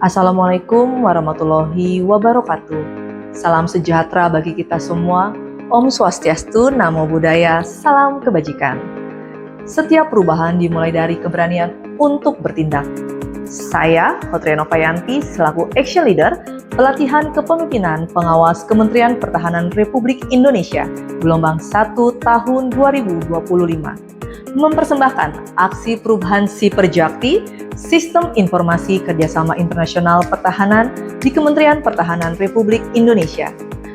Assalamualaikum warahmatullahi wabarakatuh. Salam sejahtera bagi kita semua. Om Swastiastu, Namo Buddhaya, salam kebajikan. Setiap perubahan dimulai dari keberanian untuk bertindak. Saya, Hotria Novayanti, selaku Action Leader, Pelatihan Kepemimpinan Pengawas Kementerian Pertahanan Republik Indonesia, gelombang 1 tahun 2025. Mempersembahkan aksi perubahan Siperjakti, Sistem Informasi Kerjasama Internasional Pertahanan di Kementerian Pertahanan Republik Indonesia.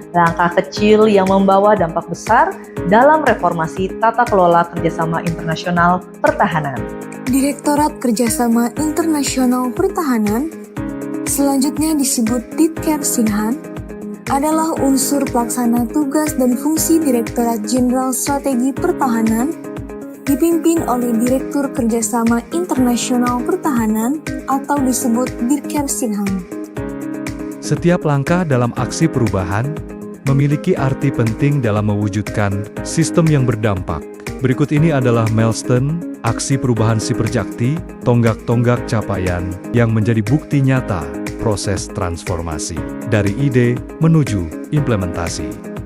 Langkah kecil yang membawa dampak besar dalam reformasi tata kelola kerjasama internasional pertahanan. Direktorat Kerjasama Internasional Pertahanan, selanjutnya disebut Ditker Sinhan, adalah unsur pelaksana tugas dan fungsi Direktorat Jenderal Strategi Pertahanan, dipimpin oleh Direktur Kerjasama Internasional Pertahanan atau disebut Ditker Sinhan. Setiap langkah dalam aksi perubahan memiliki arti penting dalam mewujudkan sistem yang berdampak. Berikut ini adalah milestone aksi perubahan Siperjakti, tonggak-tonggak capaian yang menjadi bukti nyata proses transformasi dari ide menuju implementasi.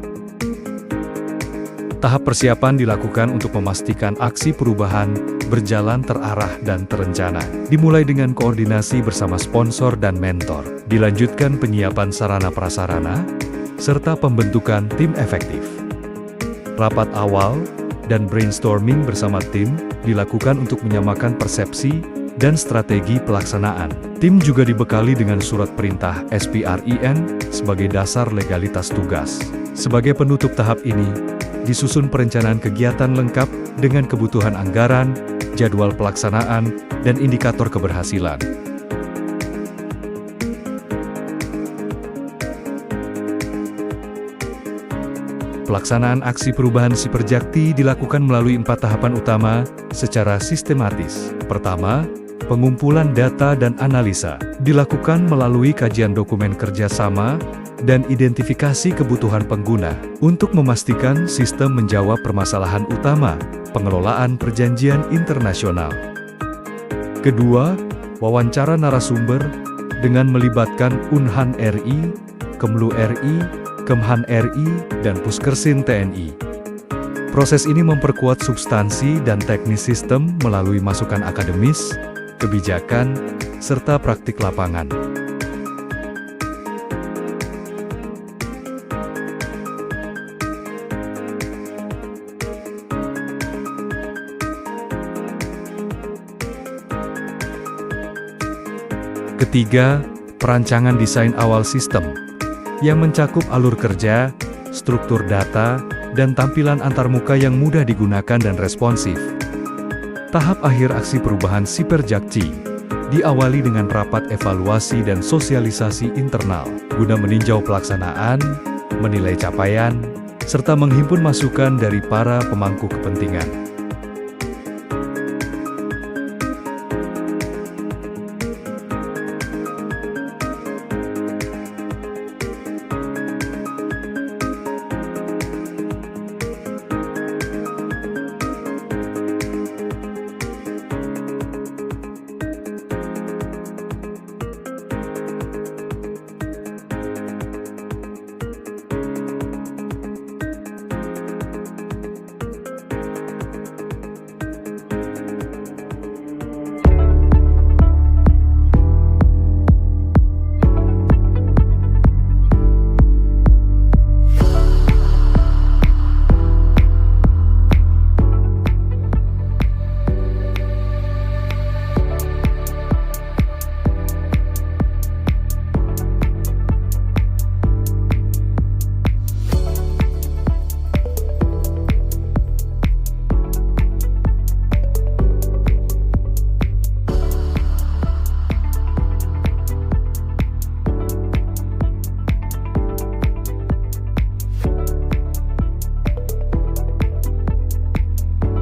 Tahap persiapan dilakukan untuk memastikan aksi perubahan berjalan terarah dan terencana. Dimulai dengan koordinasi bersama sponsor dan mentor. Dilanjutkan penyiapan sarana prasarana, serta pembentukan tim efektif. Rapat awal dan brainstorming bersama tim dilakukan untuk menyamakan persepsi dan strategi pelaksanaan. Tim juga dibekali dengan surat perintah SPRIN sebagai dasar legalitas tugas. Sebagai penutup tahap ini, disusun perencanaan kegiatan lengkap dengan kebutuhan anggaran, jadwal pelaksanaan, dan indikator keberhasilan. Pelaksanaan aksi perubahan Siperjakti dilakukan melalui 4 tahapan utama secara sistematis. Pertama, pengumpulan data dan analisa. Dilakukan melalui kajian dokumen kerjasama dan identifikasi kebutuhan pengguna untuk memastikan sistem menjawab permasalahan utama pengelolaan perjanjian internasional. Kedua, wawancara narasumber dengan melibatkan Unhan RI, Kemlu RI, Kemhan RI, dan Puskersin TNI. Proses ini memperkuat substansi dan teknis sistem melalui masukan akademis, kebijakan, serta praktik lapangan. Ketiga, perancangan desain awal sistem yang mencakup alur kerja, struktur data, dan tampilan antarmuka yang mudah digunakan dan responsif. Tahap akhir aksi perubahan Siperjakti diawali dengan rapat evaluasi dan sosialisasi internal guna meninjau pelaksanaan, menilai capaian, serta menghimpun masukan dari para pemangku kepentingan.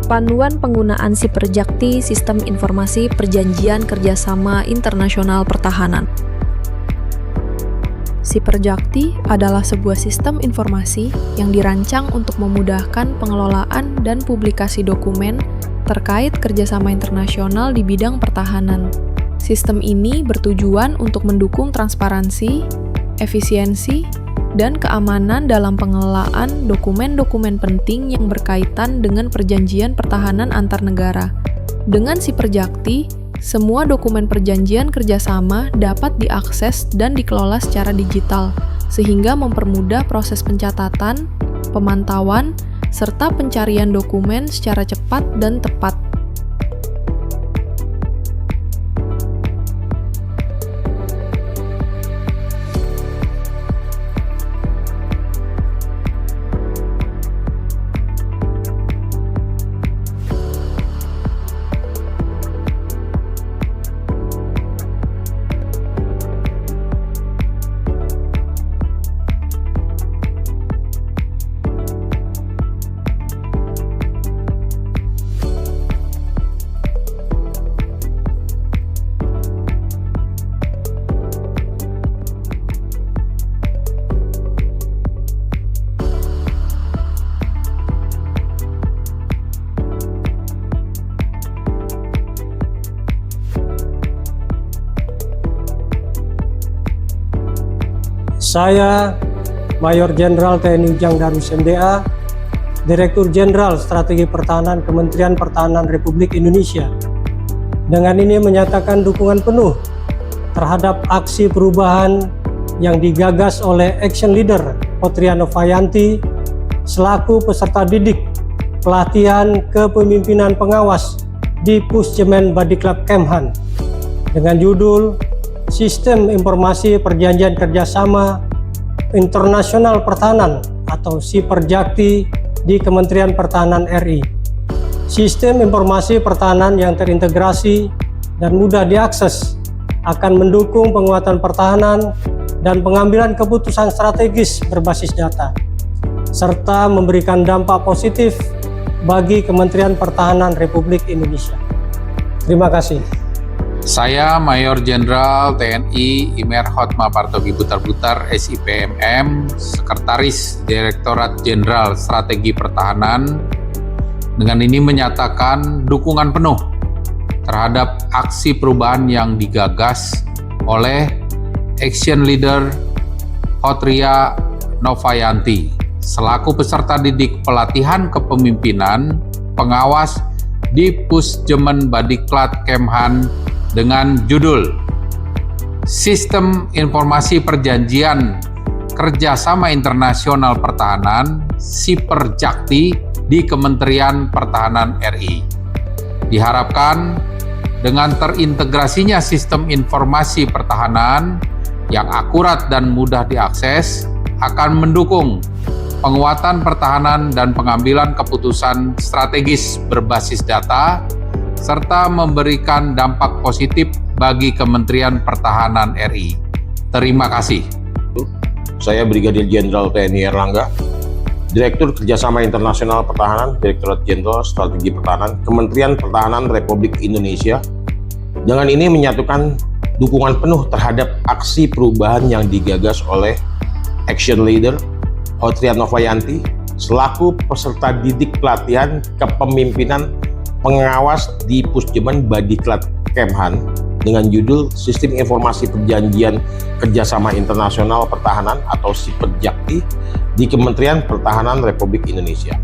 Panduan penggunaan Siperjakti Sistem Informasi Perjanjian Kerjasama Internasional Pertahanan. Siperjakti adalah sebuah sistem informasi yang dirancang untuk memudahkan pengelolaan dan publikasi dokumen terkait kerjasama internasional di bidang pertahanan. Sistem ini bertujuan untuk mendukung transparansi, efisiensi, dan keamanan dalam pengelolaan dokumen-dokumen penting yang berkaitan dengan perjanjian pertahanan antar negara. Dengan Siperjakti, semua dokumen perjanjian kerjasama dapat diakses dan dikelola secara digital, sehingga mempermudah proses pencatatan, pemantauan, serta pencarian dokumen secara cepat dan tepat. Saya, Mayor Jenderal TNI Ujang Darus MDA, Direktur Jenderal Strategi Pertahanan Kementerian Pertahanan Republik Indonesia, dengan ini menyatakan dukungan penuh terhadap aksi perubahan yang digagas oleh Action Leader Hotria Novayanti selaku peserta didik pelatihan kepemimpinan pengawas di Pusjemen Badiklab Kemhan dengan judul Sistem Informasi Perjanjian Kerjasama Internasional Pertahanan atau Siperjakti di Kementerian Pertahanan RI. Sistem informasi pertahanan yang terintegrasi dan mudah diakses akan mendukung penguatan pertahanan dan pengambilan keputusan strategis berbasis data, serta memberikan dampak positif bagi Kementerian Pertahanan Republik Indonesia. Terima kasih. Saya Mayor Jenderal TNI Imer Hotma Partogi Butar-Butar SIPMM, Sekretaris Direktorat Jenderal Strategi Pertahanan, dengan ini menyatakan dukungan penuh terhadap aksi perubahan yang digagas oleh Action Leader Hotria Novayanti selaku peserta didik pelatihan kepemimpinan pengawas di Pusjemen Badiklab Kemhan dengan judul Sistem Informasi Perjanjian Kerjasama Internasional Pertahanan Siperjakti di Kementerian Pertahanan RI. Diharapkan dengan terintegrasinya sistem informasi pertahanan yang akurat dan mudah diakses akan mendukung penguatan pertahanan dan pengambilan keputusan strategis berbasis data serta memberikan dampak positif bagi Kementerian Pertahanan RI. Terima kasih. Saya Brigadir Jenderal TNI Erlangga, Direktur Kerjasama Internasional Pertahanan, Direktorat Jenderal Strategi Pertahanan, Kementerian Pertahanan Republik Indonesia. Dengan ini menyatukan dukungan penuh terhadap aksi perubahan yang digagas oleh Action Leader Hotria Novayanti selaku peserta didik pelatihan kepemimpinan pengawas di Pusjemen Badiklab Kemhan dengan judul Sistem Informasi Perjanjian Kerjasama Internasional Pertahanan atau Siperjakti di Kementerian Pertahanan Republik Indonesia.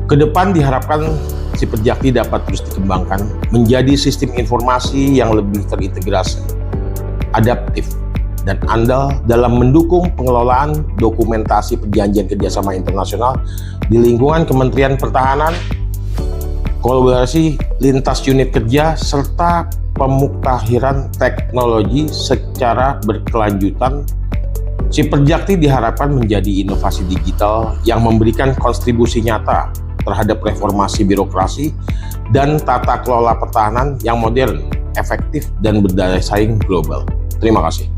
Kedepan diharapkan Siperjakti dapat terus dikembangkan menjadi sistem informasi yang lebih terintegrasi, adaptif, dan andal dalam mendukung pengelolaan dokumentasi perjanjian kerjasama internasional di lingkungan Kementerian Pertahanan, kolaborasi lintas unit kerja, serta pemuktahiran teknologi secara berkelanjutan. Siperjakti diharapkan menjadi inovasi digital yang memberikan kontribusi nyata terhadap reformasi birokrasi dan tata kelola pertahanan yang modern, efektif, dan berdaya saing global. Terima kasih.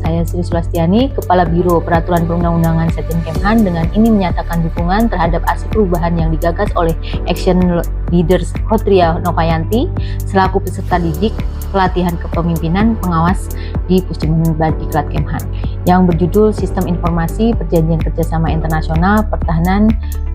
Saya Sri Sulastiani, Kepala Biro Peraturan Perundang-undangan Sekjen Kemhan, dengan ini menyatakan dukungan terhadap aksi perubahan yang digagas oleh Action Leaders Hotria Novayanti selaku peserta didik pelatihan kepemimpinan pengawas di Pusjemen Badiklat Kemhan yang berjudul Sistem Informasi Perjanjian Kerjasama Internasional Pertahanan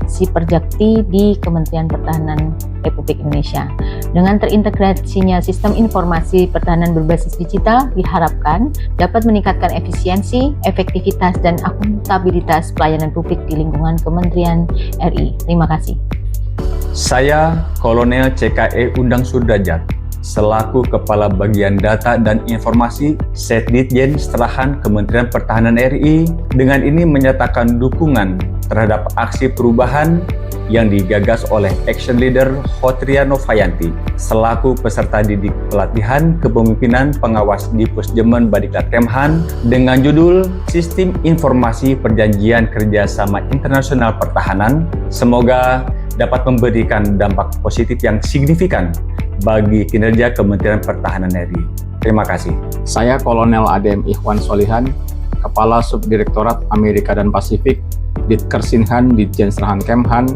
Siperjakti di Kementerian Pertahanan Republik Indonesia. Dengan terintegrasinya sistem informasi pertahanan berbasis digital diharapkan dapat meningkatkan efisiensi, efektivitas, dan akuntabilitas pelayanan publik di lingkungan Kementerian RI. Terima kasih. Saya Kolonel CKE Undang Sudrajat, selaku Kepala Bagian Data dan Informasi Setditjen Strahan Kementerian Pertahanan RI, dengan ini menyatakan dukungan terhadap aksi perubahan yang digagas oleh Action Leader Hotria Novayanti selaku peserta didik pelatihan kepemimpinan pengawas di Pusjemen Badiklat Kemhan dengan judul Sistem Informasi Perjanjian Kerjasama Internasional Pertahanan. Semoga dapat memberikan dampak positif yang signifikan bagi kinerja Kementerian Pertahanan RI. Terima kasih. Saya Kolonel ADM Ikhwan Solihan, Kepala Subdirektorat Amerika dan Pasifik, Ditkersinhan Ditjen Strahan Kemhan,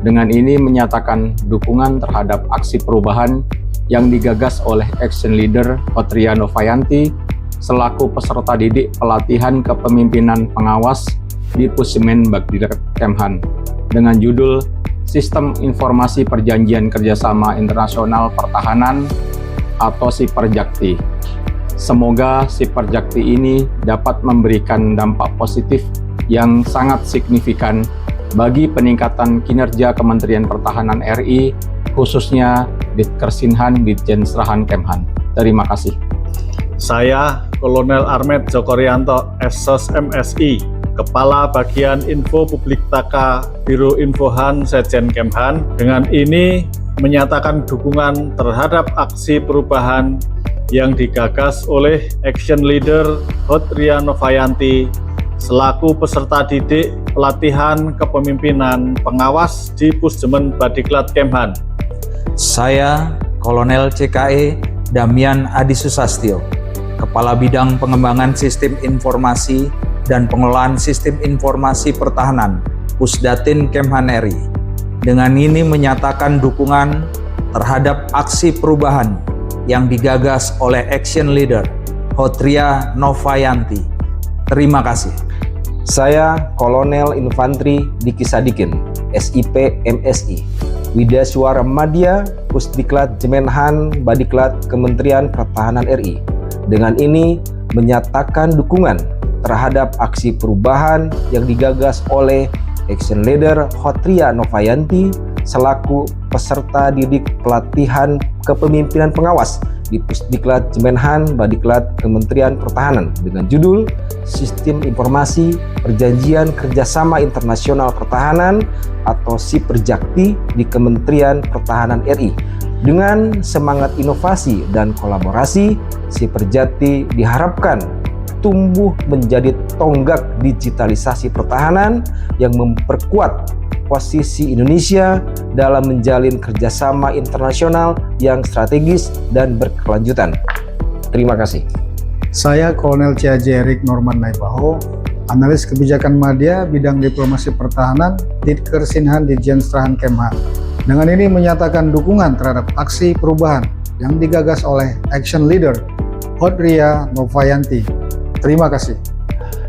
dengan ini menyatakan dukungan terhadap aksi perubahan yang digagas oleh Action Leader Hotria Novayanti selaku peserta didik pelatihan kepemimpinan pengawas di Pusjemen Badiklat Kemhan dengan judul Sistem Informasi Perjanjian Kerjasama Internasional Pertahanan atau Siperjakti. Semoga Siperjakti ini dapat memberikan dampak positif yang sangat signifikan bagi peningkatan kinerja Kementerian Pertahanan RI, khususnya Ditkersinhan Ditjen Strahan Kemhan. Terima kasih. Saya Kolonel Armet Jokorianto, SOS MSI, Kepala Bagian Info Publik Taka Biro Infohan Setjen Kemhan, dengan ini menyatakan dukungan terhadap aksi perubahan yang digagas oleh Action Leader Hotria Novayanti selaku peserta didik pelatihan kepemimpinan pengawas di Pusjemen Badiklat Kemhan. Saya Kolonel CKE Damian Adi Susastyo, Kepala Bidang Pengembangan Sistem Informasi dan Pengelolaan Sistem Informasi Pertahanan Pusdatin Kemhan RI. Dengan ini menyatakan dukungan terhadap aksi perubahan yang digagas oleh Action Leader Hotria Novayanti. Terima kasih. Saya Kolonel Infantri Diki Sadikin, SIP MSI, Widasuara Madya, Pusdiklat Jemenhan Badiklat Kementerian Pertahanan RI. Dengan ini menyatakan dukungan terhadap aksi perubahan yang digagas oleh Action Leader Hotria Novayanti selaku peserta didik pelatihan kepemimpinan pengawas di Pusdiklat Jemenhan Badiklat Kementerian Pertahanan dengan judul Sistem Informasi Perjanjian Kerjasama Internasional Pertahanan atau Siperjakti di Kementerian Pertahanan RI. Dengan semangat inovasi dan kolaborasi, Siperjakti diharapkan tumbuh menjadi tonggak digitalisasi pertahanan yang memperkuat posisi Indonesia dalam menjalin kerjasama internasional yang strategis dan berkelanjutan. Terima kasih. Saya Kolonel CAJ Erik Norman Naibaho, Analis Kebijakan Madya Bidang Diplomasi Pertahanan, Ditkersinhan Ditjen Strahan Kemhan. Dengan ini menyatakan dukungan terhadap aksi perubahan yang digagas oleh Action Leader Hotria Novayanti. Terima kasih.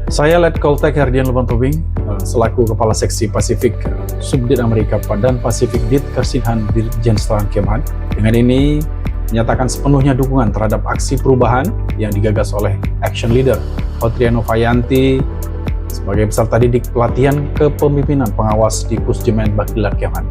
Saya Letkol Tek Herdian Luban Tobing, selaku Kepala Seksi Pasifik Subdit Amerika dan Pasifik Ditkersinhan Ditjen Strahan Kemhan. Dengan ini menyatakan sepenuhnya dukungan terhadap aksi perubahan yang digagas oleh Action Leader Hotria Novayanti sebagai peserta didik pelatihan kepemimpinan pengawas di Pusjemen Badiklat Kemhan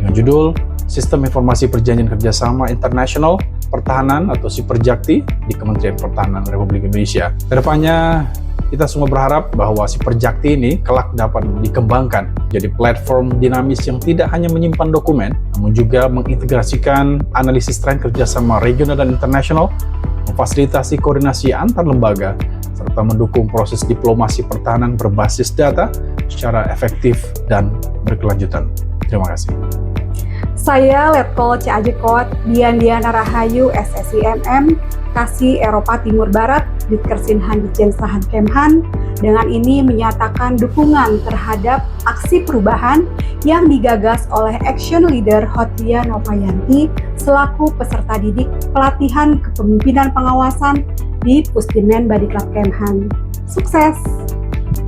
dengan judul Sistem Informasi Perjanjian Kerjasama Internasional Pertahanan atau Siperjakti di Kementerian Pertahanan Republik Indonesia. Kedepannya kita semua berharap bahwa Siperjakti ini kelak dapat dikembangkan jadi platform dinamis yang tidak hanya menyimpan dokumen, namun juga mengintegrasikan analisis tren kerjasama regional dan internasional, memfasilitasi koordinasi antar lembaga, serta mendukung proses diplomasi pertahanan berbasis data secara efektif dan berkelanjutan. Terima kasih. Saya Letkol CAJ Koat Dian Diana Rahayu, SSIMM, Kasih Eropa Timur Barat, Ditkersinhan Ditjen Strahan Kemhan dengan ini menyatakan dukungan terhadap aksi perubahan yang digagas oleh Action Leader Hotria Novayanti selaku peserta didik pelatihan kepemimpinan pengawasan di Pusdimen Badiklat Kemhan. Sukses!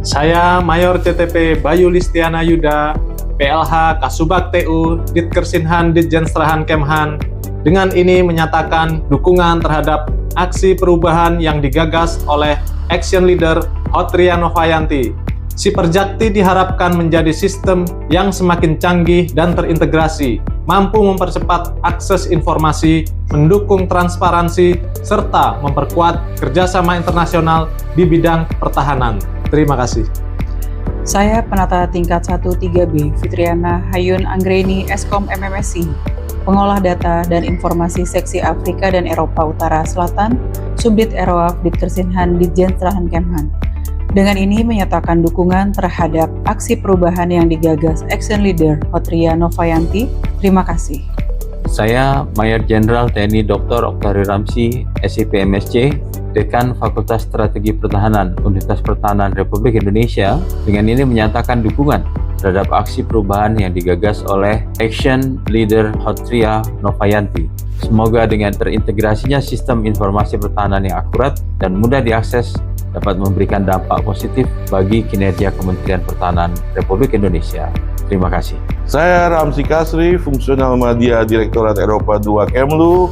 Saya Mayor CTP Bayu Listiana Yuda, PLH Kasubag TU Ditkersinhan Ditjen Strahan Kemhan, dengan ini menyatakan dukungan terhadap aksi perubahan yang digagas oleh Action Leader Hotria Novayanti. Siperjakti diharapkan menjadi sistem yang semakin canggih dan terintegrasi, mampu mempercepat akses informasi, mendukung transparansi, serta memperkuat kerjasama internasional di bidang pertahanan. Terima kasih. Saya Penata Tingkat 1-3B Fitriana Hayun Anggreni Eskom MMSI, Pengolah Data dan Informasi Seksi Afrika dan Eropa Utara Selatan, Subdit Eroaf Ditkersinhan Ditjen Strahan Kemhan. Dengan ini menyatakan dukungan terhadap aksi perubahan yang digagas Action Leader Hotria Novayanti. Terima kasih. Saya Mayor Jenderal TNI Dr. Oktari Ramsi, SIP MSc, Dekan Fakultas Strategi Pertahanan Universitas Pertahanan Republik Indonesia, dengan ini menyatakan dukungan terhadap aksi perubahan yang digagas oleh Action Leader Hotria Novayanti. Semoga dengan terintegrasinya sistem informasi pertahanan yang akurat dan mudah diakses dapat memberikan dampak positif bagi kinerja Kementerian Pertahanan Republik Indonesia. Terima kasih. Saya Ramsi Kasri, Fungsional Media Direktorat Eropa 2 Kemlu,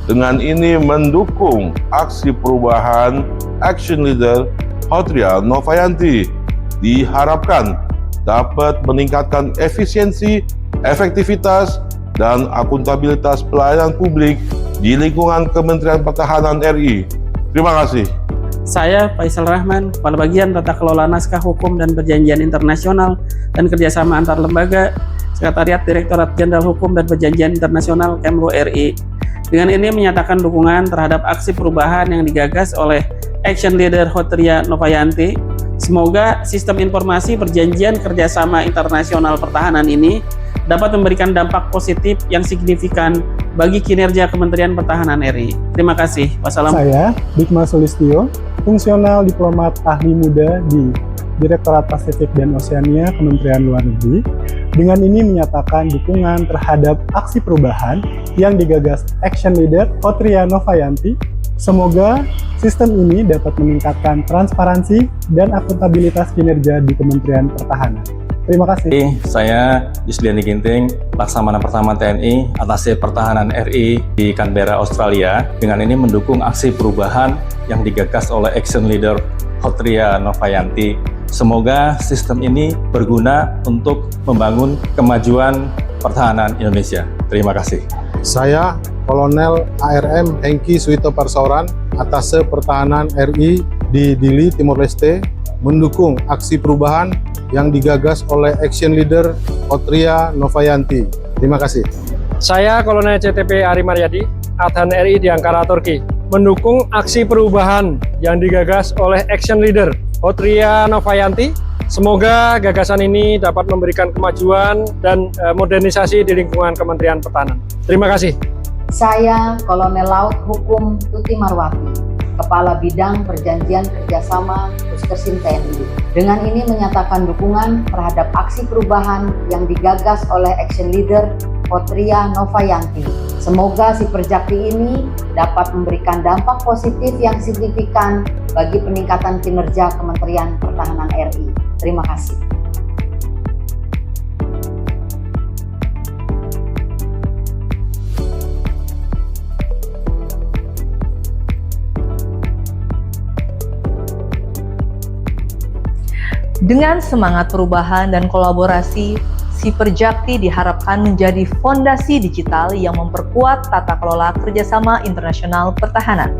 dengan ini mendukung aksi perubahan Action Leader Hotria Novayanti. Diharapkan dapat meningkatkan efisiensi, efektivitas, dan akuntabilitas pelayanan publik di lingkungan Kementerian Pertahanan RI. Terima kasih. Saya Faisal Rahman, Kepala Bagian Tata Kelola Naskah Hukum dan Perjanjian Internasional dan Kerjasama Antar Lembaga, Sekretariat Direktorat Jenderal Hukum dan Perjanjian Internasional Kemlu RI. Dengan ini menyatakan dukungan terhadap aksi perubahan yang digagas oleh Action Leader Hotria Novayanti. Semoga sistem informasi perjanjian kerjasama internasional pertahanan ini dapat memberikan dampak positif yang signifikan bagi kinerja Kementerian Pertahanan RI. Terima kasih. Wassalamualaikum. Saya Bikma Sulistyo, Fungsional Diplomat Ahli Muda di Direktorat Pasifik dan Oseania Kementerian Luar Negeri. Dengan ini menyatakan dukungan terhadap aksi perubahan yang digagas Action Leader Hotria Novayanti. Semoga sistem ini dapat meningkatkan transparansi dan akuntabilitas kinerja di Kementerian Pertahanan. Terima kasih. Saya Yusliani Ginting, Laksamana Pertama TNI Atasé Pertahanan RI di Canberra, Australia. Dengan ini mendukung aksi perubahan yang digagas oleh Action Leader Hotria Novayanti. Semoga sistem ini berguna untuk membangun kemajuan pertahanan Indonesia. Terima kasih. Saya Kolonel ARM Hengki Suito Parsauran, Atasé Pertahanan RI di Dili, Timor Leste, mendukung aksi perubahan yang digagas oleh Action Leader Hotria Novayanti. Terima kasih. Saya Kolonel CTP Ari Maryadi, Adhan RI di Ankara, Turki, mendukung aksi perubahan yang digagas oleh Action Leader Hotria Novayanti. Semoga gagasan ini dapat memberikan kemajuan dan modernisasi di lingkungan Kementerian Pertahanan. Terima kasih. Saya Kolonel Laut Hukum Tuti Marwati, Kepala Bidang Perjanjian Kerjasama Puskersin TNI. Dengan ini menyatakan dukungan terhadap aksi perubahan yang digagas oleh Action Leader Hotria Novayanti. Semoga Siperjakti ini dapat memberikan dampak positif yang signifikan bagi peningkatan kinerja Kementerian Pertahanan RI. Terima kasih. Dengan semangat perubahan dan kolaborasi, Siperjakti diharapkan menjadi fondasi digital yang memperkuat tata kelola kerjasama internasional pertahanan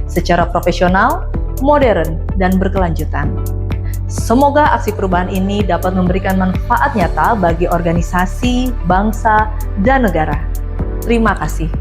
secara profesional, modern, dan berkelanjutan. Semoga aksi perubahan ini dapat memberikan manfaat nyata bagi organisasi, bangsa, dan negara. Terima kasih.